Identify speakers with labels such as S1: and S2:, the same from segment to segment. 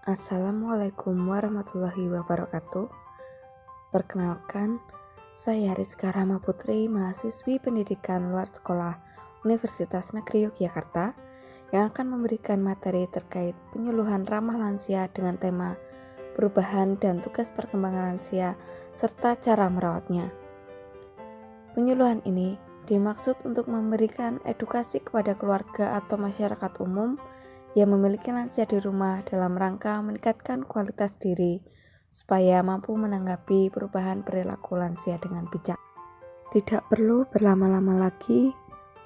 S1: Assalamualaikum warahmatullahi wabarakatuh. Perkenalkan, saya Rizka Rahma Putri, mahasiswi pendidikan luar sekolah Universitas Negeri Yogyakarta yang akan memberikan materi terkait penyuluhan ramah lansia dengan tema perubahan dan tugas perkembangan lansia serta cara merawatnya. Penyuluhan ini dimaksud untuk memberikan edukasi kepada keluarga atau masyarakat umum yang memiliki lansia di rumah dalam rangka meningkatkan kualitas diri supaya mampu menanggapi perubahan perilaku lansia dengan bijak. Tidak perlu berlama-lama lagi,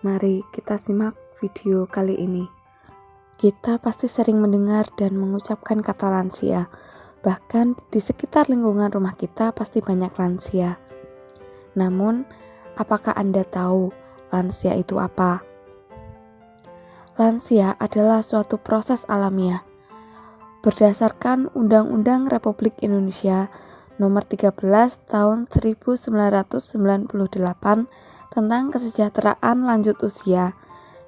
S1: mari kita simak video kali ini. Kita pasti sering mendengar dan mengucapkan kata lansia, bahkan di sekitar lingkungan rumah kita pasti banyak lansia. Namun, apakah Anda tahu lansia itu apa? Lansia adalah suatu proses alamiah. Berdasarkan Undang-Undang Republik Indonesia Nomor 13 Tahun 1998 tentang kesejahteraan lanjut usia,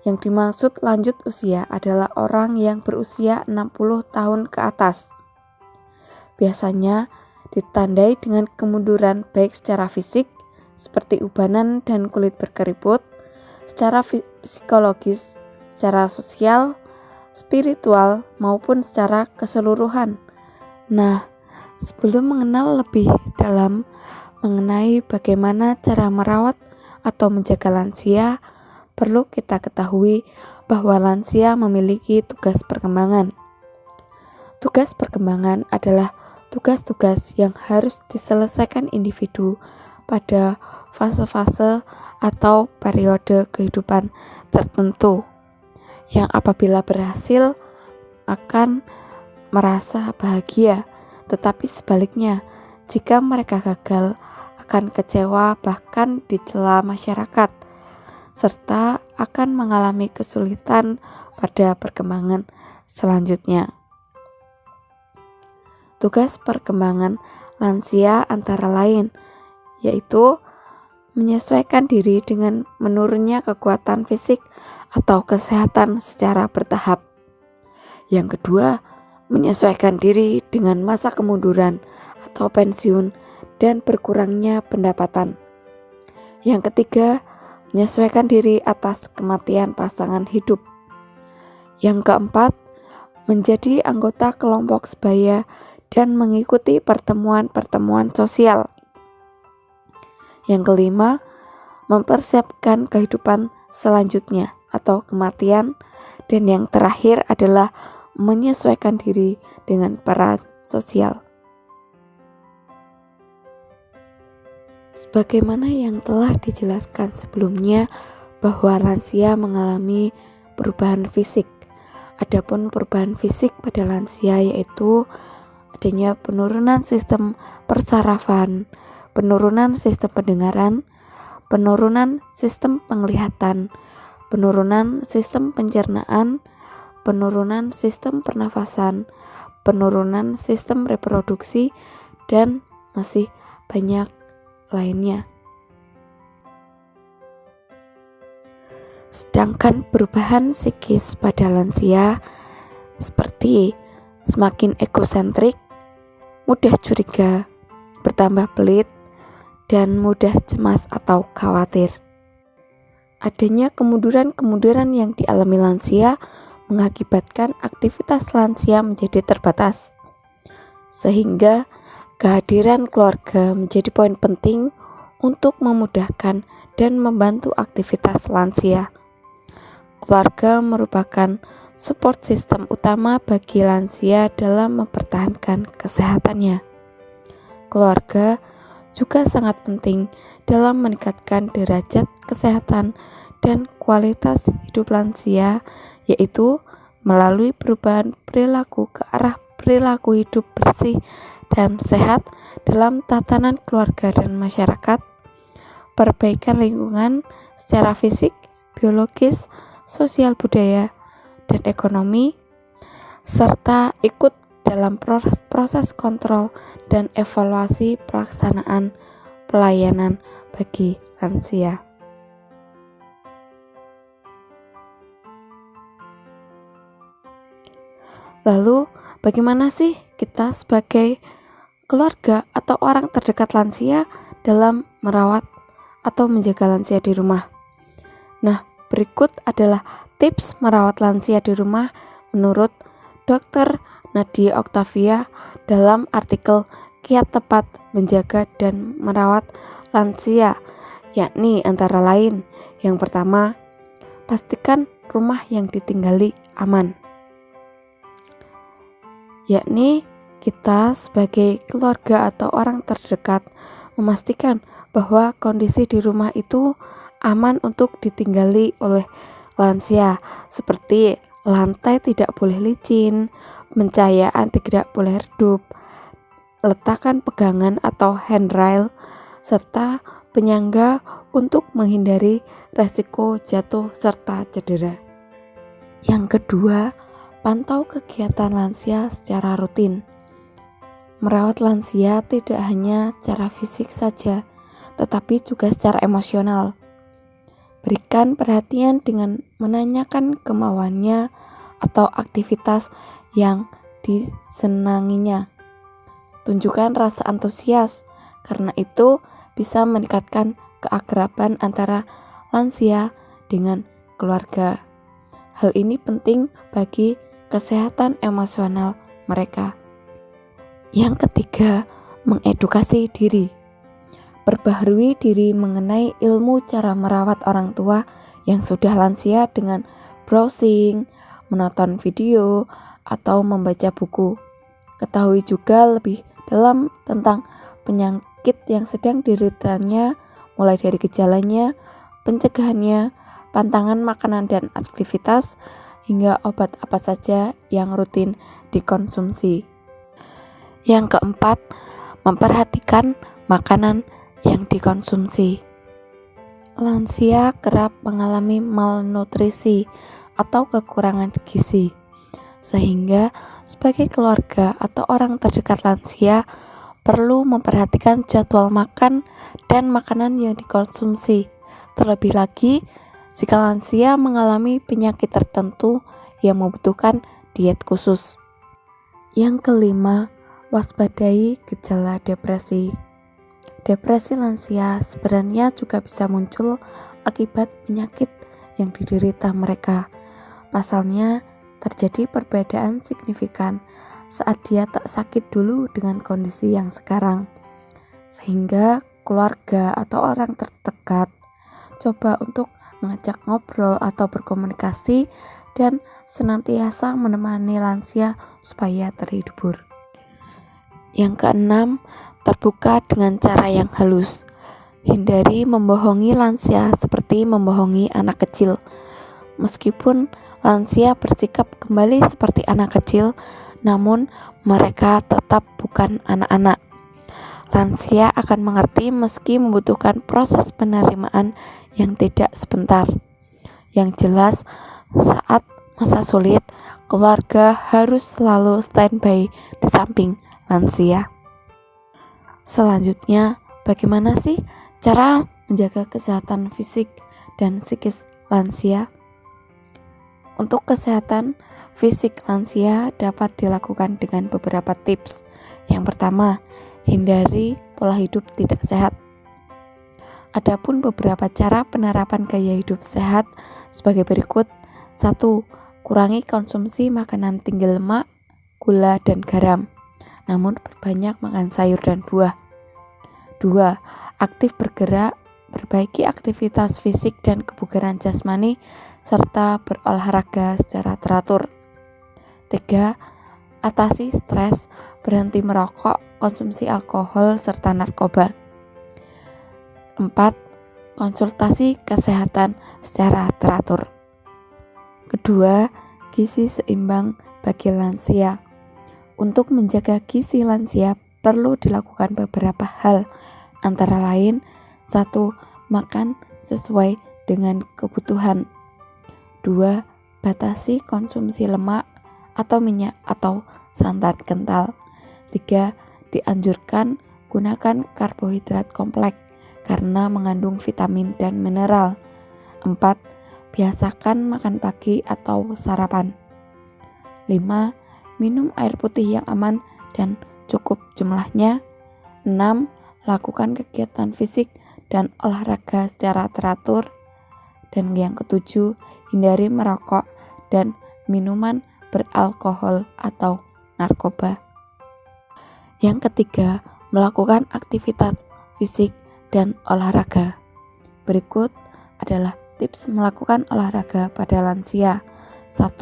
S1: yang dimaksud lanjut usia adalah orang yang berusia 60 tahun ke atas. Biasanya ditandai dengan kemunduran baik secara fisik, seperti ubanan dan kulit berkeriput, secara psikologis, secara sosial, spiritual, maupun secara keseluruhan. Nah, sebelum mengenal lebih dalam mengenai bagaimana cara merawat atau menjaga lansia, perlu kita ketahui bahwa lansia memiliki tugas perkembangan. Tugas perkembangan adalah tugas-tugas yang harus diselesaikan individu pada fase-fase atau periode kehidupan tertentu, yang apabila berhasil akan merasa bahagia, tetapi sebaliknya jika mereka gagal akan kecewa bahkan dicela masyarakat, serta akan mengalami kesulitan pada perkembangan selanjutnya. Tugas perkembangan lansia antara lain yaitu menyesuaikan diri dengan menurunnya kekuatan fisik atau kesehatan secara bertahap. Yang kedua, menyesuaikan diri dengan masa kemunduran atau pensiun dan berkurangnya pendapatan. Yang ketiga, menyesuaikan diri atas kematian pasangan hidup. Yang keempat, menjadi anggota kelompok sebaya dan mengikuti pertemuan-pertemuan sosial. Yang kelima, mempersiapkan kehidupan selanjutnya atau kematian, dan yang terakhir adalah menyesuaikan diri dengan peran sosial. Sebagaimana yang telah dijelaskan sebelumnya bahwa lansia mengalami perubahan fisik. Adapun perubahan fisik pada lansia yaitu adanya penurunan sistem persarafan, penurunan sistem pendengaran, penurunan sistem penglihatan, penurunan sistem pencernaan, penurunan sistem pernafasan, penurunan sistem reproduksi, dan masih banyak lainnya. Sedangkan perubahan psikis pada lansia seperti semakin egosentrik, mudah curiga, bertambah pelit, dan mudah cemas atau khawatir. Adanya kemunduran-kemunduran yang dialami lansia mengakibatkan aktivitas lansia menjadi terbatas, sehingga kehadiran keluarga menjadi poin penting untuk memudahkan dan membantu aktivitas lansia. Keluarga merupakan support system utama bagi lansia dalam mempertahankan kesehatannya. Keluarga juga sangat penting dalam meningkatkan derajat kesehatan dan kualitas hidup lansia, yaitu melalui perubahan perilaku ke arah perilaku hidup bersih dan sehat dalam tatanan keluarga dan masyarakat, perbaikan lingkungan secara fisik, biologis, sosial budaya, dan ekonomi, serta ikut dalam proses kontrol dan evaluasi pelaksanaan pelayanan bagi lansia. Lalu, bagaimana sih kita sebagai keluarga atau orang terdekat lansia dalam merawat atau menjaga lansia di rumah? Nah, berikut adalah tips merawat lansia di rumah menurut Dr. Nadia Octavia dalam artikel Kiat Tepat Menjaga dan Merawat Lansia, yakni antara lain, yang pertama, pastikan rumah yang ditinggali aman. Yakni kita sebagai keluarga atau orang terdekat memastikan bahwa kondisi di rumah itu aman untuk ditinggali oleh lansia, seperti lantai tidak boleh licin, pencahayaan tidak boleh redup, letakkan pegangan atau handrail, serta penyangga untuk menghindari resiko jatuh serta cedera. Yang kedua, pantau kegiatan lansia secara rutin. Merawat lansia tidak hanya secara fisik saja, tetapi juga secara emosional. Berikan perhatian dengan menanyakan kemauannya atau aktivitas yang disenanginya. Tunjukkan rasa antusias, karena itu bisa meningkatkan keakraban antara lansia dengan keluarga. Hal ini penting bagi kesehatan emosional mereka. Yang ketiga, mengedukasi diri. Perbaharui diri mengenai ilmu cara merawat orang tua yang sudah lansia dengan browsing, menonton video, atau membaca buku. Ketahui juga lebih dalam tentang penyakit yang sedang dideritanya, mulai dari gejalanya, pencegahannya, pantangan makanan dan aktivitas, hingga obat apa saja yang rutin dikonsumsi. Yang keempat, memperhatikan makanan yang dikonsumsi. Lansia kerap mengalami malnutrisi atau kekurangan gizi, sehingga sebagai keluarga atau orang terdekat lansia perlu memperhatikan jadwal makan dan makanan yang dikonsumsi. Terlebih lagi, jika lansia mengalami penyakit tertentu yang membutuhkan diet khusus. Yang kelima, waspadai gejala depresi. Depresi lansia sebenarnya juga bisa muncul akibat penyakit yang diderita mereka. Pasalnya, terjadi perbedaan signifikan saat dia tak sakit dulu dengan kondisi yang sekarang. Sehingga keluarga atau orang terdekat coba untuk mengajak ngobrol atau berkomunikasi dan senantiasa menemani lansia supaya terhibur. Yang keenam, terbuka dengan cara yang halus. Hindari membohongi lansia seperti membohongi anak kecil. Meskipun lansia bersikap kembali seperti anak kecil, namun mereka tetap bukan anak-anak. Lansia akan mengerti meski membutuhkan proses penerimaan yang tidak sebentar. Yang jelas, saat masa sulit, keluarga harus selalu standby di samping lansia. Selanjutnya, bagaimana sih cara menjaga kesehatan fisik dan psikis lansia? Untuk kesehatan fisik lansia dapat dilakukan dengan beberapa tips. Yang pertama, hindari pola hidup tidak sehat. Adapun beberapa cara penerapan gaya hidup sehat sebagai berikut. 1. Kurangi konsumsi makanan tinggi lemak, gula, dan garam. Namun perbanyak makan sayur dan buah. 2. Aktif bergerak, perbaiki aktivitas fisik dan kebugaran jasmani, serta berolahraga secara teratur. 3. Atasi stres, berhenti merokok, konsumsi alkohol, serta narkoba. 4. Konsultasi kesehatan secara teratur. Kedua, gizi seimbang bagi lansia. Untuk menjaga gizi lansia perlu dilakukan beberapa hal, antara lain 1. Makan sesuai dengan kebutuhan. 2. Batasi konsumsi lemak atau minyak atau santan kental. 3. Dianjurkan gunakan karbohidrat kompleks karena mengandung vitamin dan mineral. 4. Biasakan makan pagi atau sarapan. 5. minum air putih yang aman dan cukup jumlahnya. 6. Lakukan kegiatan fisik dan olahraga secara teratur. Dan yang ketujuh, hindari merokok dan minuman beralkohol atau narkoba. Yang ketiga, melakukan aktivitas fisik dan olahraga. Berikut adalah tips melakukan olahraga pada lansia. 1.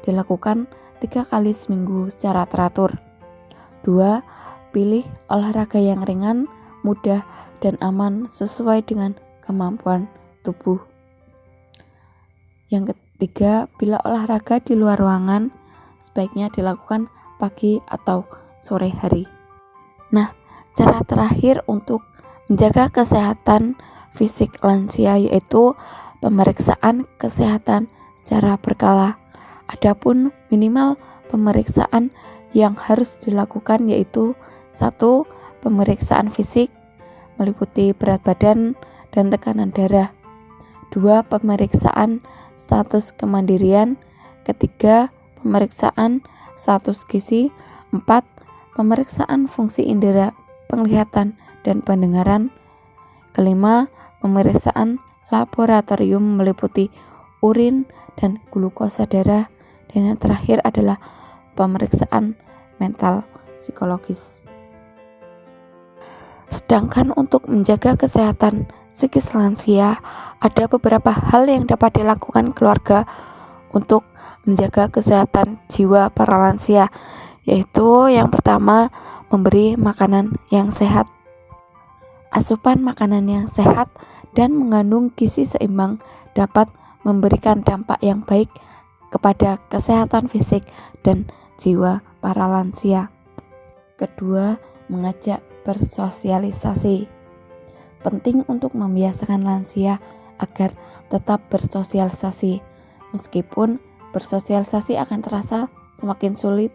S1: Dilakukan 3 kali seminggu secara teratur. 2. Pilih olahraga yang ringan, mudah, dan aman sesuai dengan kemampuan tubuh. Yang ketiga, bila olahraga di luar ruangan, sebaiknya dilakukan pagi atau sore hari. Nah, cara terakhir untuk menjaga kesehatan fisik lansia yaitu pemeriksaan kesehatan secara berkala. Adapun minimal pemeriksaan yang harus dilakukan yaitu 1. Pemeriksaan fisik meliputi berat badan dan tekanan darah. 2. Pemeriksaan status kemandirian. 3. Pemeriksaan status gizi. 4. Pemeriksaan fungsi indera penglihatan dan pendengaran. 5. Pemeriksaan laboratorium meliputi urin dan glukosa darah. Dan yang terakhir adalah pemeriksaan mental psikologis. Sedangkan untuk menjaga kesehatan psikis lansia, ada beberapa hal yang dapat dilakukan keluarga untuk menjaga kesehatan jiwa para lansia, yaitu yang pertama, memberi makanan yang sehat. Asupan makanan yang sehat dan mengandung gizi seimbang dapat memberikan dampak yang baik kepada kesehatan fisik dan jiwa para lansia. Kedua, mengajak bersosialisasi. Penting untuk membiasakan lansia agar tetap bersosialisasi, meskipun bersosialisasi akan terasa semakin sulit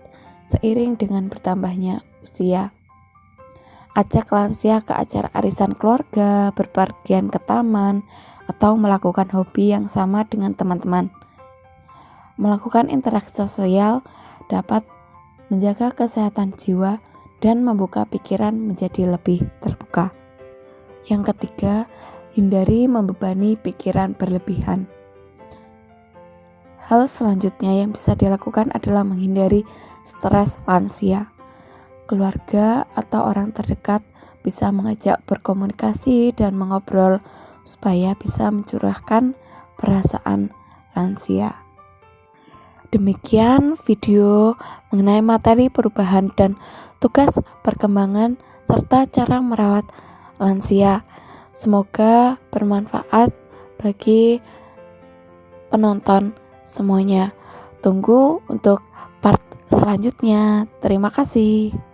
S1: seiring dengan bertambahnya usia. Ajak lansia ke acara arisan keluarga, berpergian ke taman, atau melakukan hobi yang sama dengan teman-teman. Melakukan interaksi sosial dapat menjaga kesehatan jiwa dan membuka pikiran menjadi lebih terbuka. Yang ketiga, hindari membebani pikiran berlebihan. Hal selanjutnya yang bisa dilakukan adalah menghindari stres lansia. Keluarga atau orang terdekat bisa mengajak berkomunikasi dan mengobrol supaya bisa mencurahkan perasaan lansia. Demikian video mengenai materi perubahan dan tugas perkembangan serta cara merawat lansia. Semoga bermanfaat bagi penonton semuanya. Tunggu untuk part selanjutnya. Terima kasih.